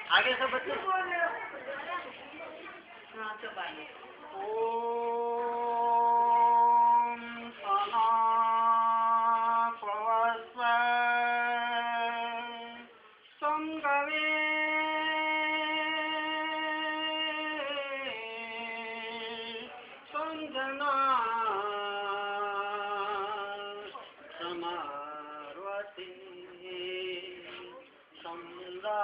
आगे सब बच्चे हाँ सब आगे। ओम सनापवस्व संगवे संजना समारोति संदा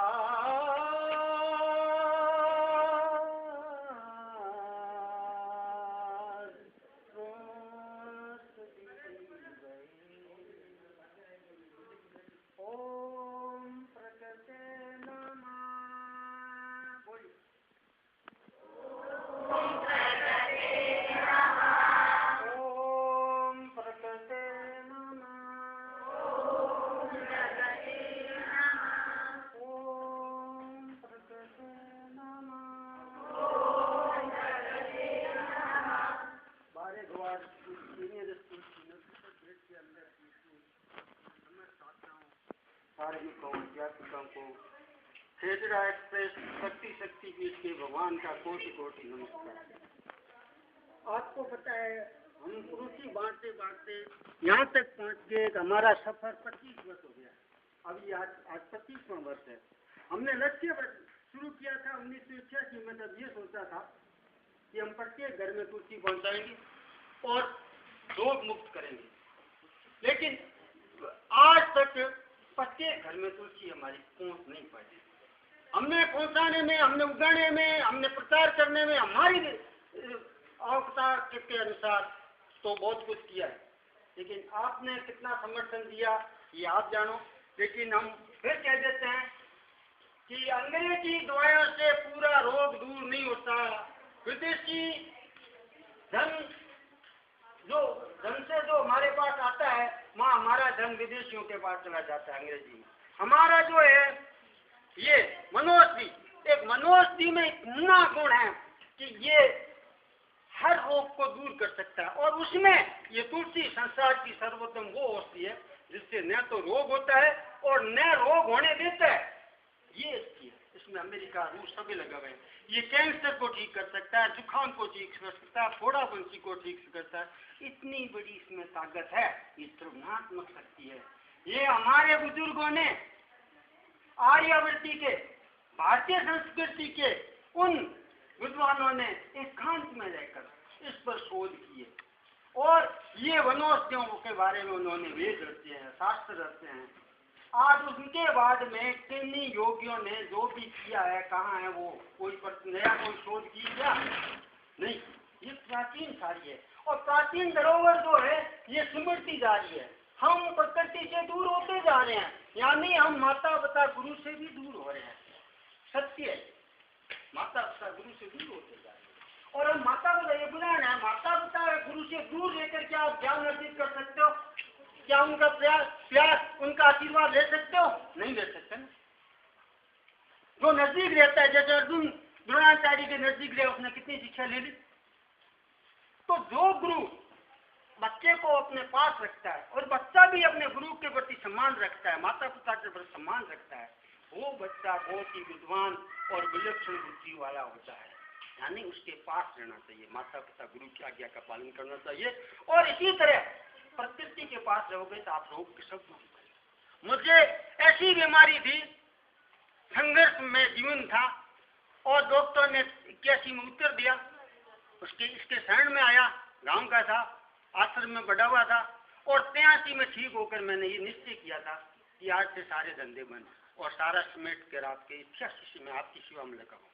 खेजड़ा एक्सप्रेस शक्ति पीठ के भगवान का कोटि कोटि नमस्कार। आपको पता है हम रुचि बांटते बांटते यहाँ तक पहुँच गए कि हमारा सफर 25 वर्ष हो गया। अभी आज 25वां वर्ष है। हमने लक्ष्य शुरू किया था 1986 में, तब ये सोचा था कि हम प्रत्येक घर में तुलसी पहुँचाएंगे और रोग मुक्त करेंगे, लेकिन आज तक प्रत्येक घर में तुलसी हमारी पहुँच नहीं पाई। हमने पहुँचाने में, हमने उगाने में, हमने प्रचार करने में हमारी आवश्यकता के अनुसार तो बहुत कुछ किया है, लेकिन आपने कितना समर्थन दिया ये आप जानो। लेकिन हम फिर कह देते हैं कि अंग्रेजी दवाइयों से पूरा रोग दूर नहीं होता। विदेशी धन से जो हमारे पास आता है, वहाँ हमारा धन विदेशियों के पास चला जाता है। अंग्रेजी में हमारा जो है ये मनोस्ती, एक मनोस्ती में इतना गुण है कि ये हर रोग को दूर कर सकता है, और उसमें ये तुलसी संसार की सर्वोत्तम वो औषधि है जिससे न तो रोग होता है और न रोग होने देता है। ये इसमें अमेरिका रूस सभी लगा हुए हैं। ये कैंसर को ठीक कर सकता है, जुकाम को ठीक कर सकता है, फोड़ा बंसी को ठीक करता है। इतनी बड़ी इसमें ताकत है, ये सर्वनात्मक शक्ति है। ये हमारे बुजुर्गों ने आर्यावर्ती के, भारतीय संस्कृति के उन विद्वानों ने एकांत में रहकर इस पर शोध किए, और ये वनौषधियों के बारे में उन्होंने वेद रचे हैं, शास्त्र रचे हैं। आज उनके बाद में किन्हीं योगियों ने जो भी किया है, कहाँ है वो, कोई नया कोई शोध किया नहीं। ये प्राचीन सारी है, और प्राचीन धरोहर जो है ये सिमटती जा रही है। हम प्रकृति से दूर होते जा रहे हैं, यानी हम माता पिता गुरु से भी दूर हो रहे हैं। सत्य है, माता पिता गुरु से दूर होते जा रहे हैं, और हम माता पिता ये बुलाना है, माता पिता गुरु से दूर लेकर क्या आप ज्ञान अर्जित कर सकते हो? क्या उनका प्यास उनका आशीर्वाद ले सकते हो? नहीं ले सकते ना। जो नजदीक रहता है, जैसे अर्जुन द्रोणाचार्य के नजदीक रहे, उसने कितनी शिक्षा ले ली। तो जो गुरु बच्चे को अपने पास रखता है और बच्चा भी अपने गुरु के प्रति सम्मान रखता है, माता पिता के प्रति सम्मान रखता है, वो बच्चा बहुत ही विद्वान और विलक्षण बुद्धि वाला होता है। यानी उसके पास रहना चाहिए, माता पिता गुरु की आज्ञा का पालन करना चाहिए। और इसी तरह प्रकृति के पास रहोगे तो आप रोग के सब दूर करेंगे। मुझे ऐसी बीमारी थी, संघर्ष में जीवन था, और डॉक्टर ने 81 में उत्तर दिया। इसके शरण में आया, गांव का था, आश्रम में बढ़ा हुआ था, और 83 में ठीक होकर मैंने ये निश्चय किया था कि आज से सारे धंधे बंद और सारा समेट कर आपके 86 में आपकी सेवा में लगा हूँ।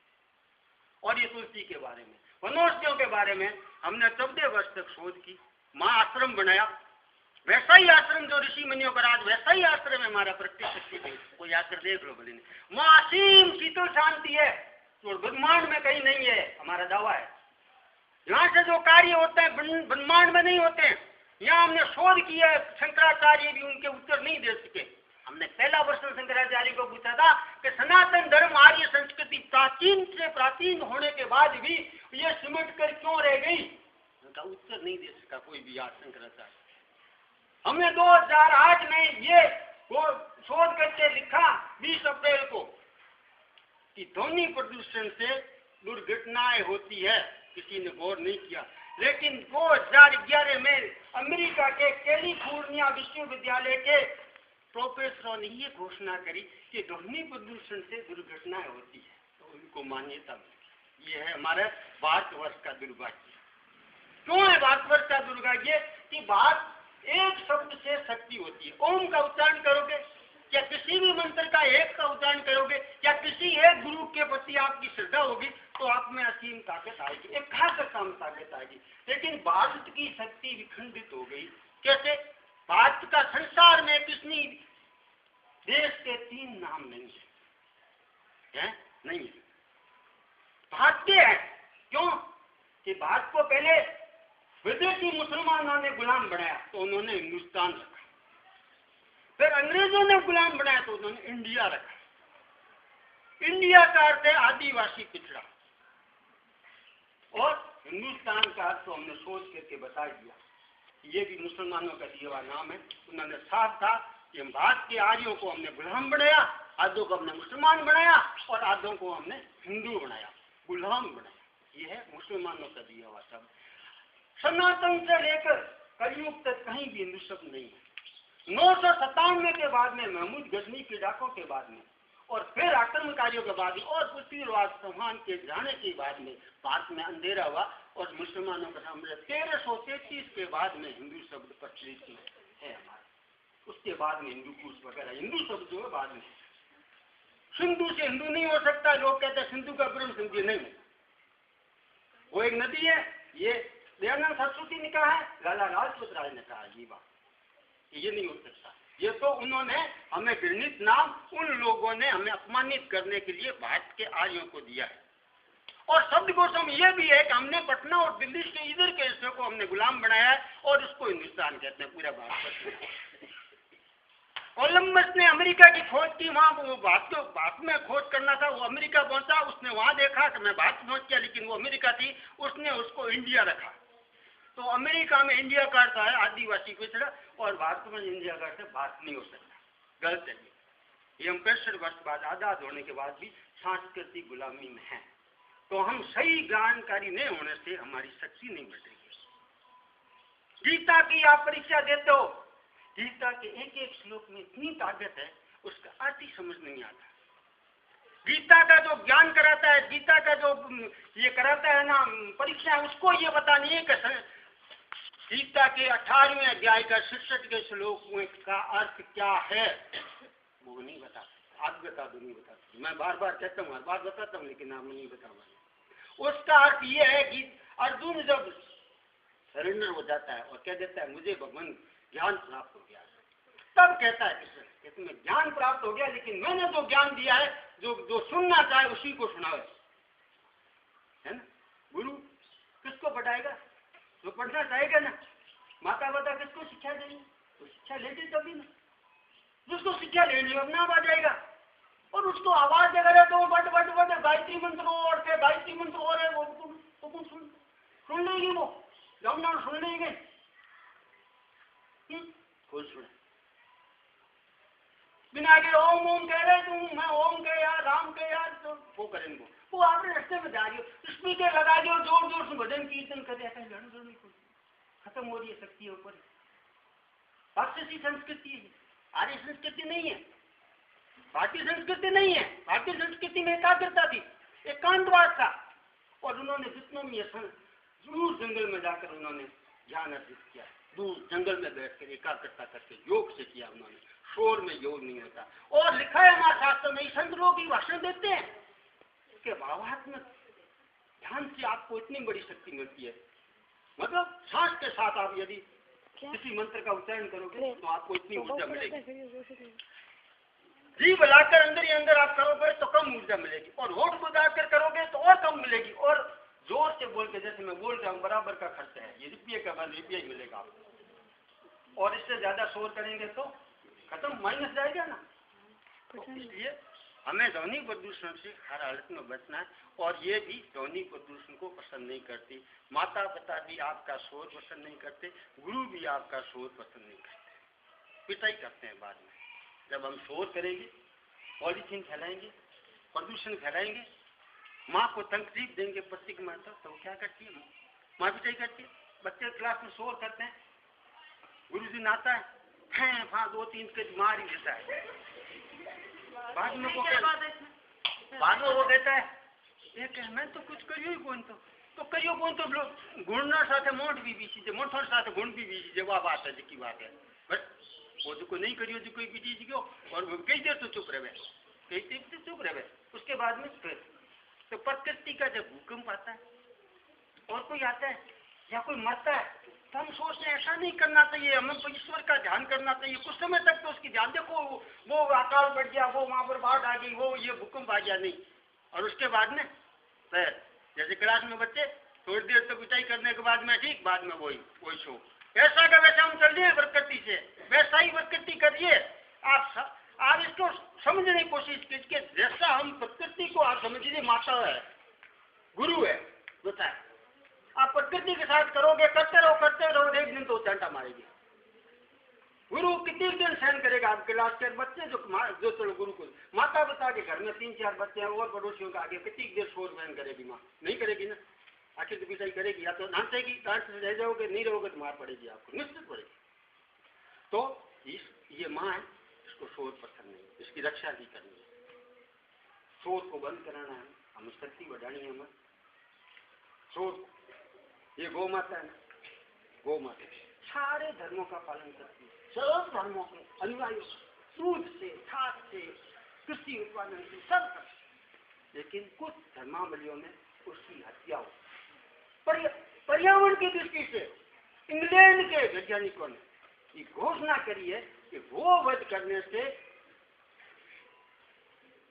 और ये तुलसी के बारे में, वनौषधियों के बारे में हमने 14 वर्ष तक शोध की, माँ आश्रम बनाया। वैसा ही आश्रम जो ऋषि मुनियों का, आज वैसा ही आश्रम है हमारा प्रत्येक शक्ति में। कोई आकर देख लो बोले, माँ असीम शीतल शांति है, तो ब्रह्मांड में कहीं नहीं है, हमारा दावा है। यहाँ से जो कार्य होते हैं ब्रह्मांड में नहीं होते हैं। यहाँ हमने शोध किया, शंकराचार्य भी उनके उत्तर नहीं दे सके। हमने पहला प्रश्न शंकराचार्य को पूछा था कि सनातन धर्म आर्य संस्कृति प्राचीन से प्राचीन होने के बाद भी ये सिमट कर क्यों रह गई, उनका उत्तर नहीं दे सका कोई भी आज शंकराचार्य। हमने 2008 में ये शोध करके लिखा 20 अप्रैल को कि ध्वनि प्रदूषण से दुर्घटनाएं होती है, किसी ने गौर नहीं किया। लेकिन 2011 में अमेरिका के कैलिफोर्निया विश्वविद्यालय के प्रोफेसरों ने ये घोषणा करी कि ध्वनि प्रदूषण से दुर्घटनाएं होती है, तो उनको मान्यता मिली। ये है हमारे भारतवर्ष का दुर्भाग्य। क्यों है भारतवर्ष का दुर्भाग्य? कि बात एक शब्द से शक्ति होती है। ओम का उच्चारण करोगे या किसी भी मंत्र का एक का उच्चारण करोगे या किसी एक गुरु के प्रति आपकी श्रद्धा होगी तो आप में असीम ताकत आएगी, एक खास काम ताकत आएगी। लेकिन भारत की शक्ति विखंडित हो गई। कैसे? भारत का संसार में किसी देश के 3 नाम नहीं है, नहीं है। भारत के है। क्यों? कि भारत को पहले विदेशी मुसलमानों ने गुलाम बनाया तो उन्होंने हिंदुस्तान रखा, फिर अंग्रेजों ने गुलाम बनाया तो उन्होंने इंडिया रखा। इंडिया का अर्थ है आदिवासी पिछड़ा, और हिंदुस्तान का अर्थ तो हमने सोच करके बता दिया। ये भी मुसलमानों का दिया हुआ नाम है। उन्होंने साफ था कि भारत के आर्यों को हमने गुलाम बनाया, आधों को हमने मुसलमान बनाया और आधों को हमने हिंदू बनाया, गुलाम बनाया। ये है मुसलमानों का दिया हुआ शब्द। सनातन से लेकर कलयुग तक कहीं भी हिंदू शब्द नहीं है। 997 के बाद में, महमूद गजनी के डाकों के बाद में, और फिर आक्रमणकारियों के बाद में, और पृथ्वीराज चौहान के जाने के बाद में भारत में अंधेरा हुआ और मुसलमानों का साम्राज्य 1333 के बाद में हिंदू शब्द प्रचलित है हमारे। उसके बाद में हिंदू कुश वगैरह हिंदू शब्द जो है बाद में। सिंधु से हिंदू नहीं हो सकता। लोग कहते हैं सिंधु का ब्रह्म सिंधु नहीं है, वो एक नदी है। ये दयानंद सरस्वती ने कहा है, लाला लाजपत राय ने कहा ये बात, ये नहीं हो सकता। ये तो उन्होंने हमें घृणित नाम, उन लोगों ने हमें अपमानित करने के लिए भारत के आर्यों को दिया है। और शब्दकोश में ये भी है कि हमने पटना और दिल्ली के इधर के हिस्सों को हमने गुलाम बनाया है और इसको हिंदुस्तान कहते हैं, पूरा भारत। कोलंबस ने अमेरिका की खोज की, वहां वो भारत में खोज करना था, वो अमेरिका पहुंचा, उसने वहां देखा कि मैं भारत पहुंच गया, लेकिन वो अमेरिका थी, उसने उसको इंडिया रखा। तो अमेरिका में इंडिया का अर्थ है आदिवासी पिछड़ा, और भारत में इंडिया का अर्थ है भारत नहीं हो सकता। गलत है ये। हम 65 वर्ष बाद आजाद होने के बाद भी सांस्कृतिक गुलामी में हैं। तो हम सही जानकारी नहीं होने से हमारी शक्ति नहीं बढ़ेगी। गीता की आप परीक्षा देते हो, गीता के एक एक श्लोक में इतनी ताकत है, उसका अर्थ ही समझ नहीं आता। गीता का जो ज्ञान कराता है, गीता का जो ये कराता है ना परीक्षा, उसको ये बतानी है कि गीता के 18वें अध्याय का 66 श्लोक का अर्थ क्या है, वो नहीं बता। आप बता दो, नहीं बता। मैं बार बार कहता हूँ, हर बार बताता हूँ, लेकिन आप नहीं बताऊंगा। उसका अर्थ ये है कि अर्जुन जब सरेंडर हो जाता है और कह देता है मुझे भगवान ज्ञान प्राप्त हो गया, तब कहता है कृष्ण कि तुम्हें ज्ञान प्राप्त हो गया, लेकिन मैंने जो ज्ञान दिया है, जो सुनना चाहे उसी को सुनाओ, है ना। गुरु किसको पढ़ाएगा? जो पढ़ना चाहेगा ना। माता पिता किसको शिक्षा देंगे? तो शिक्षा लेते तभी ना। जिसको शिक्षा ले ली अपना आ जाएगा, और उसको आवाज देगा रहे तो बट बट बट गायत्री मंत्र और थे, गायत्री मंत्र और है, वो तुम सुन लेगी, वो जमुना सुन लेंगे, खुद सुने बिना के ओम ओम कह रहे तुम, मैं ओम कह यार, राम कह यार, तो वो करेंगे। वो आपने रास्ते में जा रही हो, स्पीकर लगा दियो, जोर जोर से भजन कीर्तन कर, ऐसा लड़ खत्म हो रही है शक्ति ऊपर। राक्षसी संस्कृति है, आर्य संस्कृति नहीं है, भारतीय संस्कृति नहीं है। भारतीय संस्कृति में एकाग्रता थी, एकांतवाद था, और उन्होंने जितनों में दूर जंगल में जाकर उन्होंने ज्ञान अर्जित किया, दूर जंगल में बैठकर एकाग्रता करके योग से किया उन्होंने। शोर में योग नहीं होता। और लिखा है हमारे शास्त्र में, संत लोग ही भाषण देते हैं कि भावात्मक ध्यान से आपको इतनी बड़ी शक्ति मिलती है। मतलब सांस के साथ आप यदि किसी मंत्र का उच्चारण करोगे तो आपको इतनी ऊर्जा मिलेगी। जीभ लाकर अंदर ही अंदर आप करोगे तो कम ऊर्जा मिलेगी, और होठ बुझाकर करोगे तो और कम मिलेगी, और जोर से बोल के जैसे मैं बोल रहा हूँ बराबर का खर्च है। ये रुपये का बाद रुपया ही मिलेगा आपको, और इससे ज्यादा शोर करेंगे तो खत्म, माइनस जाएगा ना। तो इसलिए हमें ध्वनि प्रदूषण से हर हालत में बचना है। और ये भी ध्वनि प्रदूषण को पसंद नहीं करती। माता पिता भी आपका शोर पसंद नहीं करते, गुरु भी आपका शोर पसंद नहीं करते, पिटाई करते हैं बाद में। जब हम शोर करेंगे, पॉलीथीन फैलाएंगे, प्रदूषण फैलाएंगे, माँ को तकलीफ देंगे पति की माता, तो क्या करती है माँ पिटाई करती है। बच्चे क्लास में शोर करते हैं, गुरुजी नाता है, दो तीन के मार ही देता है। बाद में वो कहता है एक मैं तो कुछ करियो ही कौन, तो करियो कौन, तो गुणना साथे मोट भी बीसी छे, मोठो साथे गुण भी बीसी छे, वो बात है जी की बात है। बस वो जो कोई नहीं करियो जो कोई बीती जी गयो, और कई देर तो चुप रहे, कई देर तो चुप रहे। उसके बाद में फिर तो प्रकृति का जब भूकंप आता है और कोई आता है या कोई मरता है, तो हम सोचते हैं ऐसा नहीं करना चाहिए, हमें ईश्वर का ध्यान करना चाहिए। कुछ समय तक तो उसकी ध्यान, देखो वो आकाश बढ़ गया, वो वहां पर बाढ़ आ गई, वो ये भूकंप आ गया, नहीं। और उसके बाद में फिर जैसे क्लास में बच्चे थोड़ी देर तक पिटाई करने के बाद में ठीक, बाद में वही शो। ऐसा का वैसा हम चल रहे हैं प्रकृति से, वैसा ही प्रकृति करिए। आप इसको समझने की कोशिश कीजिए, जैसा हम प्रकृति को आप समझिए माता है, गुरु है, बताए आप प्रकृति के साथ करोगे, करते रहो, एक दिन तो चांटा मारेगी। गुरु कितने दिन सहन करेगा आपके क्लास के बच्चे जो चलो गुरु को माता बता के घर में 3-4 बच्चे हैं और पड़ोसियों के आगे कितनी देर शोर बहन करेगी, माँ नहीं करेगी ना, आखिर तो पिटाई करेगी, या तो डांटेगी, डांट से रह जाओगे, नहीं रहोगे तो मार पड़ेगी आपको, निश्चित पड़ेगी। तो ये माँ है, इसको शोर पसंद नहीं, इसकी रक्षा भी करनी है, शोर को बंद कराना है, हमें शक्ति बढ़ानी है, हमें शोर। ये गौ माता है, गौ माता सारे धर्मों का पालन करती है, सब धर्मों के अनुयायी, दूध से, छाछ से, कृषि उत्पादन से, सब करते। लेकिन कुछ धर्मावलियों में उसकी हत्या हो। पर्यावरण की दृष्टि से इंग्लैंड के वैज्ञानिकों ने ये घोषणा करी है कि गोवध करने से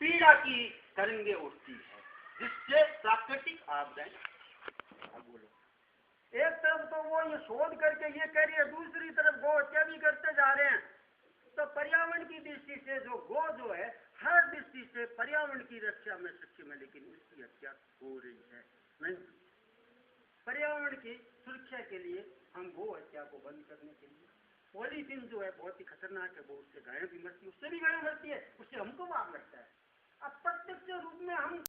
पीड़ा की तरंगे उठती है, जिससे प्राकृतिक आपदाएं। बोलो, एक तरफ तो वो ये शोध करके ये कह रही है, दूसरी तरफ गौ हत्या भी करते जा रहे हैं। तो पर्यावरण की दृष्टि से गौ जो है, हर दृष्टि से पर्यावरण की रक्षा में सक्षम है, लेकिन उसकी हत्या हो रही है। नहीं, पर्यावरण की सुरक्षा के लिए हम गौ हत्या को बंद करने के लिए, पॉलीथीन जो है बहुत ही खतरनाक है, वो उससे गायें भी मरती है, उससे भी गायें मरती है, उससे हमको मार लगता है। अब प्रत्यक्ष रूप में हम